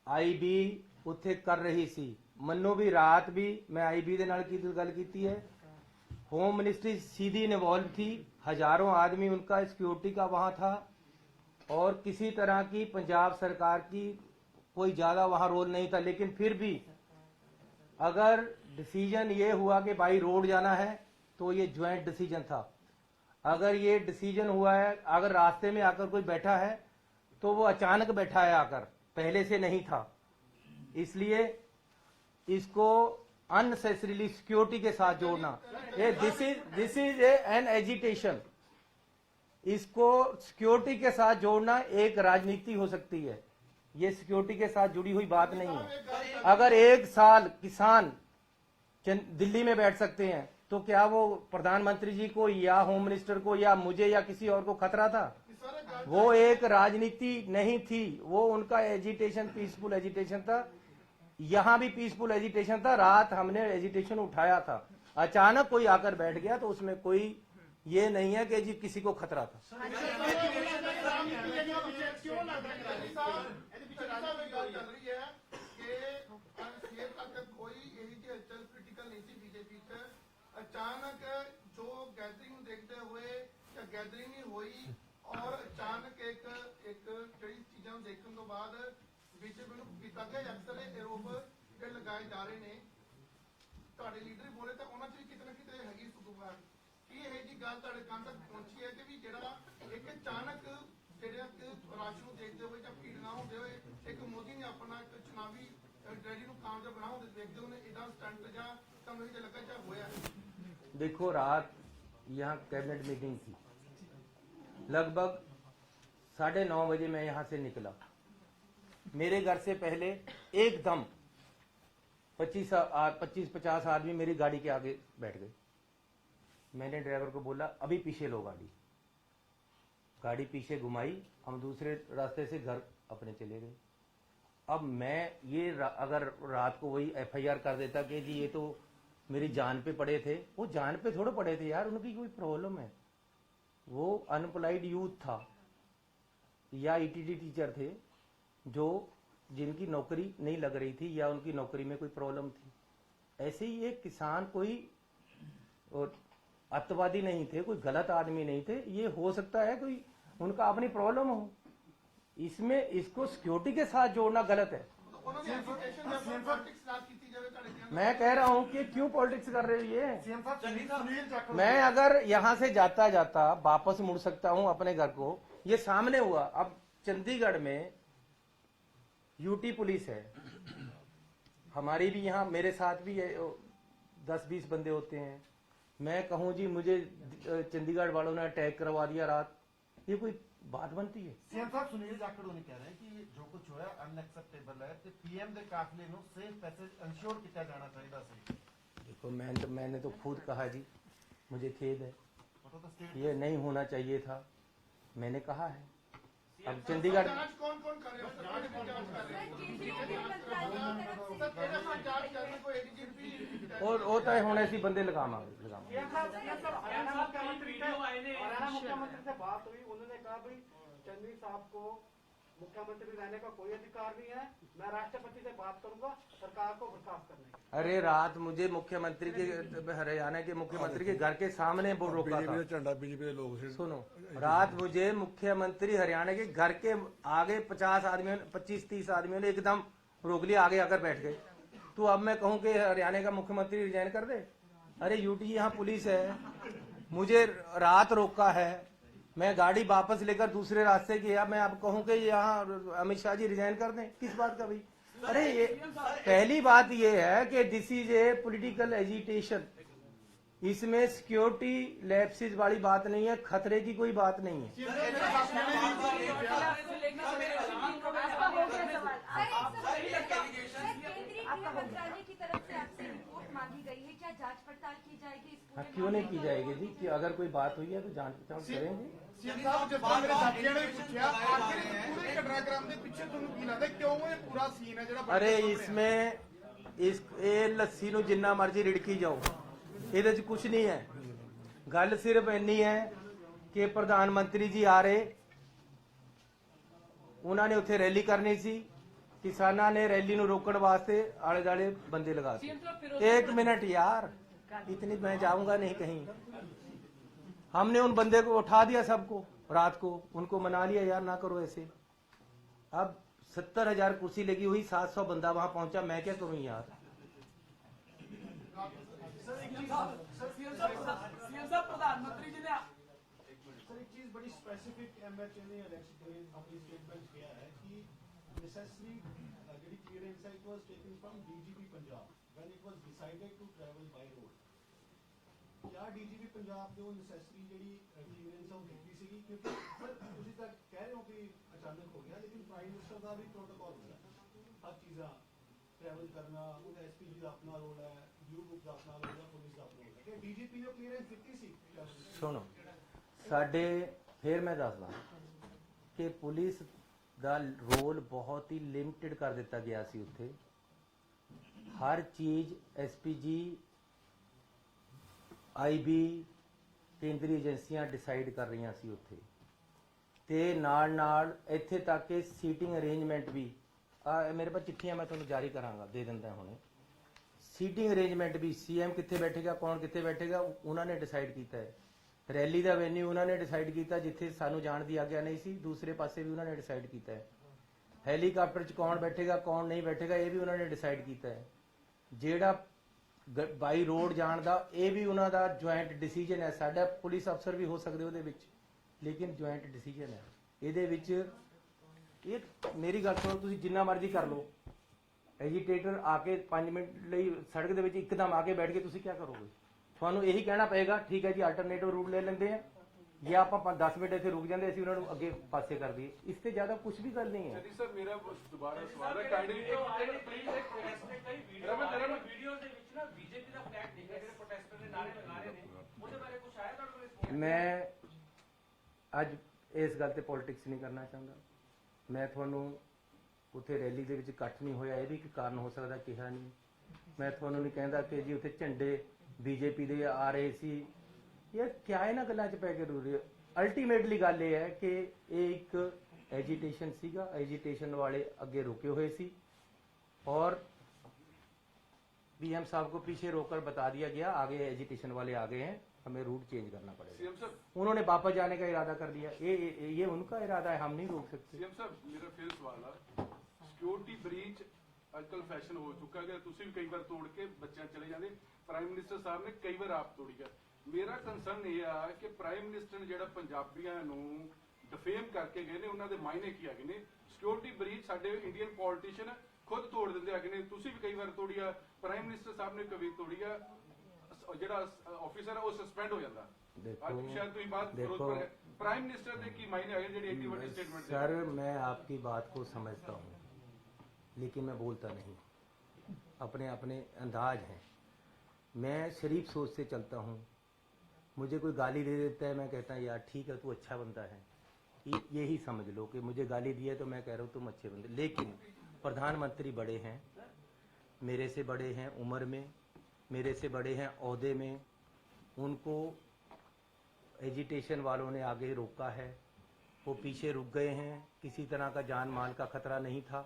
आईबी उत्थे कर रही सी। मन्नो भी रात भी मैं आईबी दे नाल की गल कीती है, होम मिनिस्ट्री सीधी इन्वॉल्व थी, हजारों आदमी उनका सिक्योरिटी का वहां था और किसी तरह की पंजाब सरकार की कोई ज्यादा वहां रोल नहीं था। लेकिन फिर भी अगर डिसीजन ये हुआ कि भाई रोड जाना है तो ये ज्वाइंट डिसीजन था। अगर ये डिसीजन हुआ है, अगर रास्ते में आकर कोई बैठा है तो वो अचानक बैठा है आकर, पहले से नहीं था। इसलिए इसको अननेसेसरीली सिक्योरिटी के साथ जोड़ना, ये दिस इज एन एजिटेशन। इसको सिक्योरिटी के साथ जोड़ना एक राजनीति हो सकती है, ये सिक्योरिटी के साथ जुड़ी हुई बात नहीं है। अगर एक साल किसान दिल्ली में बैठ सकते हैं तो क्या वो प्रधानमंत्री जी को या होम मिनिस्टर को या मुझे या किसी और को खतरा था? वो एक राजनीति नहीं थी, वो उनका एजिटेशन पीसफुल एजिटेशन था। यहाँ भी पीसफुल एजिटेशन था, रात हमने एजिटेशन उठाया था। अचानक कोई आकर बैठ गया तो उसमें कोई ये नहीं है कि जी किसी को खतरा था। अचानक जो गैदरिंग देखते हुए या गैदरिंग नहीं हुई और अचानक एक कई चीजों देखने तो बाद बीजेपी किया गया अक्सर आरोप जो लगाए जा रहे हैं ਤੁਹਾਡੇ ਲੀਡਰ बोले तो उन्होंने भी कितने कितने हैगी सुतूगा कि यह जी गल ਤੁਹਾਡੇ ਕੰਨ ਤੱਕ पहुंची है कि भी ਜਿਹੜਾ एक अचानक ਜਿਹੜਾ ਰਾਸ਼ ਨੂੰ ਦੇਖਦੇ ਹੋਏ ਜਾਂ ਭੀੜ ਨਾ ਹੁੰਦੇ ਹੋਏ ਇੱਕ ਮੋਦੀ ਨੇ ਆਪਣਾ ਇੱਕ ਚੁਣਾਵੀ ਰੈਲੀ ਨੂੰ ਕਾਮਯਾਬ ਬਣਾਉਣ ਦੇ ਦੇਖਦੇ ਉਹਨੇ ਇਦਾਂ ਸਟੰਟ ਜਾਂ ਤੁਹਾਨੂੰ ਇਹ ਲੱਗਾ ਜਾਂ ਹੋਇਆ। देखो रात यहाँ कैबिनेट मीटिंग थी, लगभग 9:30 बजे मैं यहाँ से निकला। मेरे घर से पहले एकदम 25-50 आदमी मेरी गाड़ी के आगे बैठ गए। मैंने ड्राइवर को बोला अभी पीछे लो गाड़ी पीछे घुमाई, हम दूसरे रास्ते से घर अपने चले गए। अब मैं ये अगर रात को वही FIR कर देता कि जी ये तो मेरी जान पे पड़े थे, वो जान पे थोड़े पड़े थे यार, उनकी कोई प्रॉब्लम है, वो अनएम्प्लॉयड यूथ था या ETD टीचर थे जो जिनकी नौकरी नहीं लग रही थी या उनकी नौकरी में कोई प्रॉब्लम थी। ऐसे ही एक किसान कोई अत्यावादी नहीं थे, कोई गलत आदमी नहीं थे। ये हो सकता है कोई उनका अपनी प्रॉब्लम हो, इसमें इसको सिक्योरिटी के साथ जोड़ना गलत है। मैं कह रहा हूं कि क्यों पॉलिटिक्स कर रहे हो ये। मैं अगर यहां से जाता जाता वापस मुड़ सकता हूं अपने घर को, ये सामने हुआ। अब चंडीगढ़ में यूटी पुलिस है, हमारी भी यहाँ मेरे साथ भी 10-20 बंदे होते हैं। मैं कहूँ जी मुझे चंडीगढ़ वालों ने अटैक करवा दिया रात, ये कोई बात बनती है? सीएम साहब सुनील जाखड़ ने कह रहे हैं कि जो कुछ होया अनएक्सेप्टेबल है ते पीएम दे काफले नु सेफ पैसेज इंश्योर किया जाना चाहिए सी। देखो मैंने तो खुद कहा जी, मुझे खेद है, ये नहीं होना चाहिए था, मैंने कहा है। अब चंडीगढ़ कौन कौन कर रहे और होता है होने सी बंदे लगामा मुख्यमंत्री से बात हुई, उन्होंने कहा भाई चंद्री साहब को मुख्यमंत्री रहने का कोई अधिकार नहीं है। मैं राष्ट्रपति से बात करूंगा सरकार को बर्खास्त करने की। अरे रात मुझे मुख्यमंत्री के, हरियाणा के मुख्यमंत्री के घर के सामने वो रोका था। झंडा बीजेपी के लोग से सुनो, रात मुझे मुख्यमंत्री हरियाणा के घर के आगे 50 आदमियों 25-30 आदमियों ने एकदम रोक लिया, आगे आकर बैठ गए। तो अब मैं कहूं कि हरियाणा का मुख्यमंत्री रिजाइन कर दे? अरे यूटी यहाँ पुलिस है, मुझे रात रोका है, मैं गाड़ी वापस लेकर दूसरे रास्ते किया, मैं अब कहूं कि यहाँ अमित शाह जी रिजाइन कर दें? किस बात का भाई? अरे ये पहली बात ये है कि this is a political agitation, इसमें सिक्योरिटी लैप्सेस वाली बात नहीं है, खतरे की कोई बात नहीं है। मंत्रालय की तरफ से आपसे रिपोर्ट मांगी गई है, क्या जांच पड़ताल की जाएगी इस पूरे क्यों नहीं की जाएगी जी? कि अगर कोई बात हुई है तो जांच पड़ताल करेंगे। सीएम साहब जिस तरह मेरे साथियों ने पूछा आखिर इस पूरे घटनाक्रम के पीछे ਤੁਹਾਨੂੰ ਕੀ ਲੱਗਦਾ ਕਿਉਂ ਇਹ ਪੂਰਾ ਸੀਨ ਹੈ ਜਿਹੜਾ अरे इसमें इस ये लस्सी ਨੂੰ ਜਿੰਨਾ ਮਰਜ਼ੀ ਰਿੜਕੀ ਜਾਓ, ਇਹਦੇ 'ਚ ਕੁਝ ਨਹੀਂ ਹੈ। ਗੱਲ ਸਿਰਫ ਇੰਨੀ ਹੈ ਕਿ ਪ੍ਰਧਾਨ ਮੰਤਰੀ ਜੀ ਆ ਰਹੇ, ਉਹਨਾਂ ਨੇ ਉੱਥੇ ਰੈਲੀ ਕਰਨੀ ਸੀ, किसाना ने रैली नु रोकने वास्ते आले दाले बंदे लगा दिए। एक मिनट यार, इतनी मैं जाऊंगा नहीं कहीं। हमने उन बंदे को उठा दिया, सबको रात को उनको मना लिया, यार ना करो ऐसे। अब 70,000 कुर्सी लगी हुई, 700 बंदा वहां पहुंचा, मैं क्या करूं यार? प्रधानमंत्री जी ने सर एक चीज बड़ी स्पेसिफिक एमएचए ने अपनी स्टेटमेंट किया है कि necessary clearance it was taken from DGP Punjab when it was decided to travel by road. क्या DGP पंजाब ने वो necessary ਜਿਹੜੀ clearance ਉਹ ਦਿੱਤੀ ਸੀਗੀ? ਕਿਉਂਕਿ ਸਰ ਤੁਸੀਂ ਤਾਂ ਕਹਿ ਰਹੇ ਹੋ ਕਿ ਅਚਾਨਕ ਹੋ ਗਿਆ, ਲੇਕਿਨ ਪ੍ਰਾਈਮ ਮਿਨਿਸਟਰ ਦਾ ਵੀ ਪ੍ਰੋਟੋਕਾਲ ਹੁੰਦਾ ਹੈ, ਹਰ ਚੀਜ਼ਾਂ ट्रैवल करना, ਉਹਦਾ ਐਸਪੀਜੀ ਦਾ ਆਪਣਾ ਰੋਲ ਹੈ, ਬਲੂ ਬੁੱਕ ਦਾ ਆਪਣਾ ਰੋਲ ਹੈ, ਪੁਲਿਸ ਦਾ ਆਪਣਾ ਰੋਲ ਹੈ। ਕਿ DGP ਨੇ ਕਲੀਅਰੈਂਸ ਦਿੱਤੀ ਸੀ? ਸੁਣੋ, ਸਾਡੇ ਫਿਰ ਮੈਂ ਦੱਸਦਾ ਕਿ ਪੁਲਿਸ ਦਾ ਰੋਲ ਬਹੁਤ ਹੀ ਲਿਮਟਿਡ ਕਰ ਦਿੱਤਾ ਗਿਆ ਸੀ। ਉੱਥੇ ਹਰ ਚੀਜ਼ ਐਸਪੀਜੀ, ਆਈਬੀ, ਕੇਂਦਰੀ ਏਜੰਸੀਆਂ ਡਿਸਾਈਡ ਕਰ ਰਹੀਆਂ ਸੀ ਉੱਥੇ, ਤੇ ਨਾਲ ਨਾਲ ਇੱਥੇ ਤੱਕ ਕਿ ਸੀਟਿੰਗ ਅਰੇਂਜਮੈਂਟ ਵੀ ਮੇਰੇ ਪਾਸ ਚਿੱਠੀਆਂ ਮੈਂ ਤੁਹਾਨੂੰ ਜਾਰੀ ਕਰਾਂਗਾ, ਦੇ ਦਿੰਦਾ ਹੁਣੇ। ਸੀਟਿੰਗ ਅਰੇਂਜਮੈਂਟ ਵੀ ਸੀਐਮ ਕਿੱਥੇ ਬੈਠੇਗਾ, ਕੌਣ ਕਿੱਥੇ ਬੈਠੇਗਾ, ਉਹਨਾਂ ਨੇ ਡਿਸਾਈਡ ਕੀਤਾ ਹੈ। ਰੈਲੀ ਦਾ ਵੈਨਿਊ ਉਹਨਾਂ ਨੇ ਡਿਸਾਈਡ ਕੀਤਾ, ਜਿੱਥੇ ਸਾਨੂੰ ਜਾਣ ਦੀ ਆਗਿਆ ਨਹੀਂ ਸੀ, ਦੂਸਰੇ ਪਾਸੇ ਵੀ ਉਹਨਾਂ ਨੇ ਡਿਸਾਈਡ ਕੀਤਾ ਹੈ। ਹੈਲੀਕਾਪਟਰ 'ਚ ਕੌਣ ਬੈਠੇਗਾ, ਕੌਣ ਨਹੀਂ ਬੈਠੇਗਾ, ਇਹ ਵੀ ਉਹਨਾਂ ਨੇ ਡਿਸਾਈਡ ਕੀਤਾ ਹੈ। ਜਿਹੜਾ ਬਾਈ ਰੋਡ ਜਾਣ ਦਾ, ਇਹ ਵੀ ਉਹਨਾਂ ਦਾ ਜੁਆਇੰਟ ਡਿਸੀਜਨ ਹੈ। ਸਾਡਾ ਪੁਲਿਸ ਅਫਸਰ ਵੀ ਹੋ ਸਕਦੇ ਉਹਦੇ ਵਿੱਚ, ਲੇਕਿਨ ਜੁਆਇੰਟ ਡਿਸੀਜਨ ਹੈ। ਇਹਦੇ ਵਿੱਚ ਇਹ ਮੇਰੀ ਗੱਲ ਸੁਣੋ, ਤੁਸੀਂ ਜਿੰਨਾ ਮਰਜ਼ੀ ਕਰ ਲਓ, ਐਜੀਟੇਟਰ ਆ ਕੇ 5 ਮਿੰਟ ਲਈ ਸੜਕ ਦੇ ਵਿੱਚ ਇੱਕਦਮ ਆ ਕੇ ਬੈਠ ਕੇ ਤੁਸੀਂ ਕੀ ਕਰੋਗੇ? ਤੁਹਾਨੂੰ ਇਹੀ ਕਹਿਣਾ ਪਏਗਾ, ਠੀਕ ਹੈ ਜੀ ਆਲਟਰਨੇਟਿਵ ਰੂਟ ਲੈ ਲੈਂਦੇ ਆ, ਜਾਂ ਆਪਾਂ 10 ਮਿੰਟ ਇੱਥੇ ਰੁਕ ਜਾਂਦੇ, ਅਸੀਂ ਉਹਨਾਂ ਨੂੰ ਅੱਗੇ ਪਾਸੇ ਕਰ ਦਈਏ। ਇਸ ਤੇ ਜ਼ਿਆਦਾ ਕੁਝ ਵੀ ਗੱਲ ਨਹੀਂ ਹੈ। ਜੀ ਸਰ, ਮੇਰਾ ਦੁਬਾਰਾ ਸਵਾਲ ਹੈ, ਕਾਈਂਡਲੀ ਵੀਡੀਓ ਦੇ ਵਿੱਚ ਨਾ ਬੀਜੇਪੀ ਦਾ ਫਲੈਗ ਦਿਖਿਆ, ਜਿਹੜੇ ਪ੍ਰੋਟੈਸਟਰ ਨੇ ਨਾਰੇ ਲਗਾ ਰਹੇ ਨੇ, ਉਹਦੇ ਬਾਰੇ ਕੁਝ ਆਇਆ ਤੁਹਾਡੇ ਕੋਲ? ਮੈਂ ਅੱਜ ਇਸ ਗੱਲ ਤੇ ਪੋਲਿਟਿਕਸ ਨਹੀਂ ਕਰਨਾ ਚਾਹੁੰਦਾ। ਮੈਂ ਤੁਹਾਨੂੰ ਉੱਥੇ ਰੈਲੀ ਦੇ ਵਿੱਚ ਇਕੱਠ ਨਹੀਂ ਹੋਇਆ, ਇਹ ਵੀ ਇੱਕ ਕਾਰਨ ਹੋ ਸਕਦਾ, ਕਿਹਾ ਨਹੀਂ। ਮੈਂ ਤੁਹਾਨੂੰ ਨਹੀਂ ਕਹਿੰਦਾ ਕਿ ਜੀ ਉੱਥੇ ਝੰਡੇ ਬੀਜੇਪੀ ਦੇ ਆ ਰਹੇ ਸੀ। ਯਾਰ ਕਿਆ ਇਹਨਾਂ ਗੱਲਾਂ 'ਚ ਪੈ ਕੇ ਰੋ ਰਹੇ? ਅਲਟੀਮੇਟਲੀ ਗੱਲ ਇਹ ਹੈ ਕਿ ਇਹ ਇੱਕ एजिटेशन सीगा, एजिटेशन वाले अगे रुके हुए सी और बीएम साहब को पीछे रोककर बता दिया गया आगे एजिटेशन वाले आ गए हैं, हमें रूट चेंज करना पड़ेगा। उन्होंने वापस जाने का इरादा कर दिया, ये उनका इरादा है, हम नहीं रोक सकते। सीएम साहब मेरा फिर सवाल है, सिक्योरिटी ब्रीच आजकल फैशन हो चुका है, तुम भी कई बार तोड़ के बच्चे चले जाते, प्राइम मिनिस्टर साहब ने कई बार आप तोड़ी है। मेरा कंसर्न ये है कि प्राइम मिनिस्टर ने जो पंजाबियों को डिफेम करके गए ने, उन्होंने मायने की है ने सिक्योरिटी ब्रीच साडे इंडियन पॉलिटिशियन खुद तोड़ देंगे है ने, तुसी भी कई बार तोड़ी है, प्राइम मिनिस्टर साहब ने कभी तोड़ी है, जो ऑफिसर है वो सस्पेंड हो जाता है। शायद तुम बात प्राइम मिनिस्टर ने की मायने है जेडी एडी बड़ी स्टेटमेंट। सर मैं आपकी बात को समझता हूँ लेकिन मैं बोलता नहीं, अपने अपने अंदाज हैं। मैं शरीफ सोच से चलता हूँ, मुझे कोई गाली दे देता है मैं कहता है यार ठीक है तू अच्छा बंदा है, यही समझ लो कि मुझे गाली दी है तो मैं कह रहा हूँ तुम अच्छे बंदे। लेकिन प्रधानमंत्री बड़े हैं, मेरे से बड़े हैं उम्र में, मेरे से बड़े हैं ओहदे में, उनको एजिटेशन वालों ने आगे रोका है वो पीछे रुक गए हैं, किसी तरह का जान माल का खतरा नहीं था।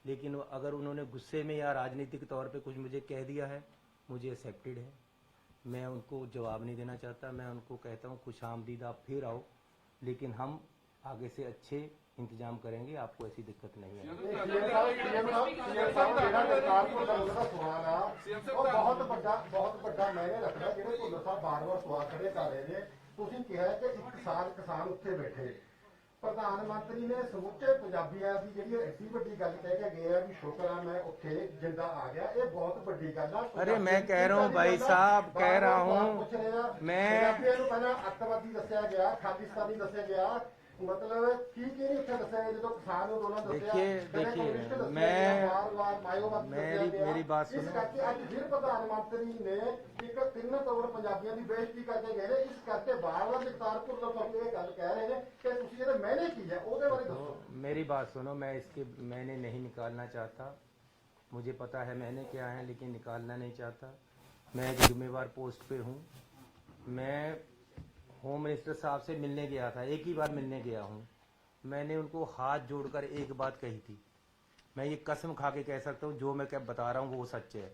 लेकिन अगर उन्होंने गुस्से में या राजनीतिक तौर पे कुछ मुझे कह दिया है, मुझे एक्सेप्टेड है, मैं उनको जवाब नहीं देना चाहता। मैं उनको कहता हूँ खुश आमदीद, आप फिर आओ, लेकिन हम आगे से अच्छे इंतजाम करेंगे, आपको ऐसी दिक्कत नहीं है। बहुत ਵੱਡਾ ਮੈਨੇ ਰੱਖਦਾ ਜਿਹੜੇ ਭੁੱਲਰ ਸਾਹਿਬ ਬਾਰ-ਬਾਰ ਸਵਾਲ ਖੜੇ ਕਰ ਰਹੇ ਨੇ। ਤੁਸੀਂ ਕਿਹਾ ਕਿ 1 ਸਾਲ ਕਿਸਾਨ ਉੱਥੇ ਬੈਠੇ, ਪ੍ਰਧਾਨ ਮੰਤਰੀ ਨੇ ਸਮੁੱਚੇ ਪੰਜਾਬੀਆਂ ਦੀ ਜਿਹੜੀ ਐਡੀ ਵੱਡੀ ਗੱਲ ਕਹਿ ਕੇ ਗਏ ਆ ਵੀ ਸ਼ੁਕਰ ਆ मैं ਉੱਥੇ ਜਿੰਦਾ आ गया, ਇਹ ਬਹੁਤ ਵੱਡੀ ਗੱਲ ਆ। अरे मैं कह रहा हूँ भाई साहब, कह रहा हूँ मैं, ਪੰਜਾਬੀਆਂ ਨੂੰ ਪਹਿਲਾਂ ਅੱਤਵਾਦੀ ਦੱਸਿਆ ਗਿਆ, ਖਾਲਿਸਤਾਨੀ ਦੱਸਿਆ ਗਿਆ, मतलब की नहीं उत्थे दस्या गया, जो किसान ਨੂੰ ਦੋਨਾਂ ਦੱਸਿਆ। देखिए मेरी बात इस सुनो। करके ਅੱਜ ਫਿਰ ਪ੍ਰਧਾਨ ਮੰਤਰੀ ਨੇ ਇੱਕ 3 ਕਰੋੜ ਪੰਜਾਬੀਆਂ ਦੀ ਬੇਇੱਜ਼ਤੀ ਕਰਕੇ ਗਏ ਨੇ। ਇਸ ਕਰਕੇ ਬਾਰ-ਬਾਰ ਜਗਤਾਰ ਭੁੱਲਰ ਸਾਹਿਬ ਇਹ ਗੱਲ ਕਹਿ ਰਹੇ ਨੇ ਕਿ ਤੁਸੀਂ ਜਿਹੜੇ ਮੈਨੇ ਕੀ ਹੈ ਉਹਦੇ ਬਾਰੇ ਦੱਸੋ। मेरी बात सुनो, मैं इसके मैंने नहीं निकालना चाहता, मुझे पता है मैंने क्या है, लेकिन निकालना नहीं चाहता। मैं एक जिम्मेवार पोस्ट पे हूँ। मैं होम मिनिस्टर साहब से मिलने गया था, एक ही बार मिलने गया हूँ। मैंने उनको हाथ जोड़कर एक बात कही थी, मैं ये कसम खा के कह सकता हूँ, जो मैं क्या बता रहा हूँ वो सच है,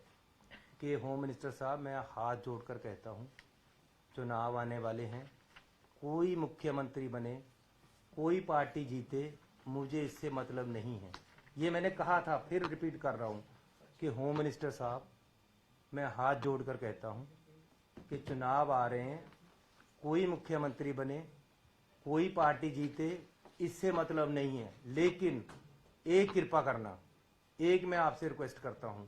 कि होम मिनिस्टर साहब मैं हाथ जोड़कर कहता हूँ, चुनाव आने वाले हैं, कोई मुख्यमंत्री बने, कोई पार्टी जीते, मुझे इससे मतलब नहीं है। ये मैंने कहा था, फिर रिपीट कर रहा हूँ कि होम मिनिस्टर साहब मैं हाथ जोड़कर कहता हूँ कि चुनाव आ रहे हैं, कोई मुख्यमंत्री बने, कोई पार्टी जीते, इससे मतलब नहीं है। लेकिन एक कृपा करना, एक मैं आपसे रिक्वेस्ट करता हूं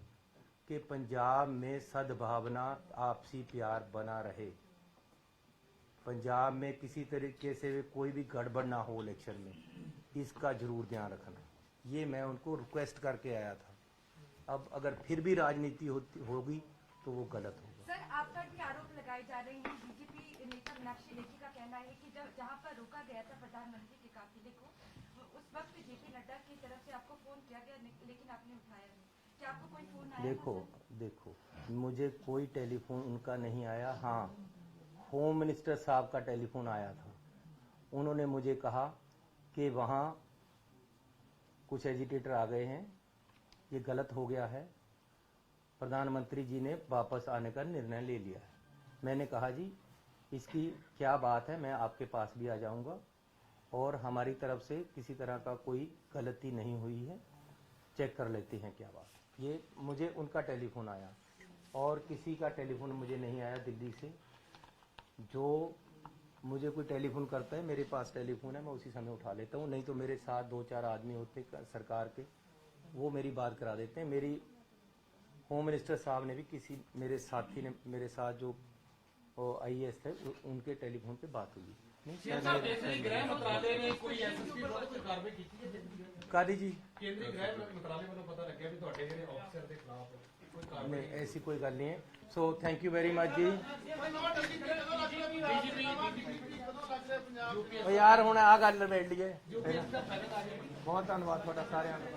कि पंजाब में सद्भावना, आपसी प्यार बना रहे। पंजाब में किसी तरीके से कोई भी गड़बड़ ना हो इलेक्शन में, इसका जरूर ध्यान रखना। ये मैं उनको रिक्वेस्ट करके आया था। अब अगर फिर भी राजनीति होगी तो वो गलत होगा। सर, आप पर भी आरोप लगाए जा रहे हैं। बीजेपी नेता मीनाक्षी लेखी का कहना है कि जब जहां पर रोका गया था प्रधानमंत्री के काफिले को, उस वक्त जेपी नड्डा की तरफ से आपको फोन किया गया, लेकिन आपने उठाया नहीं। क्या आपको कोई फोन आया? देखो मुझे कोई टेलीफोन उनका नहीं आया। हाँ, होम मिनिस्टर साहब का टेलीफोन आया था। उन्होंने मुझे कहा कि वहाँ कुछ एजिटेटर आ गए हैं, ये गलत हो गया है, प्रधानमंत्री जी ने वापस आने का निर्णय ले लिया है। मैंने कहा जी इसकी क्या बात है, मैं आपके पास भी आ जाऊंगा, और हमारी तरफ से किसी तरह का कोई गलती नहीं हुई है, चेक कर लेते हैं क्या बात। ये मुझे उनका टेलीफोन आया, और किसी का टेलीफोन मुझे नहीं आया दिल्ली से। जो मुझे कोई टेलीफोन करता है, मेरे पास टेलीफोन है, मैं उसी समय उठा लेता हूँ, नहीं तो मेरे साथ 2-4 आदमी होते सरकार के, वो मेरी बात करा देते हैं। मेरी होम मिनिस्टर साहब ने भी किसी मेरे साथी ने, मेरे साथ जो IAS थे, उनके टेलीफोन पे बात हुई। गृह मंत्रालय ने कोई एसएसपी विरुद्ध कोई कार्रवाई की है? कादी जी, केंद्रीय गृह मंत्रालय वालों पता लग गया भी ਤੁਹਾਡੇ ਜਿਹੜੇ ਅਫਸਰ ਦੇ ਖਿਲਾਫ कोई कार्रवाई नहीं, ऐसी कोई गल नहीं है। So thank you very much जी। यार हुण आ गल निबेड़ लईए। बहुत धन्यवाद तुहाडा सारिआं दा।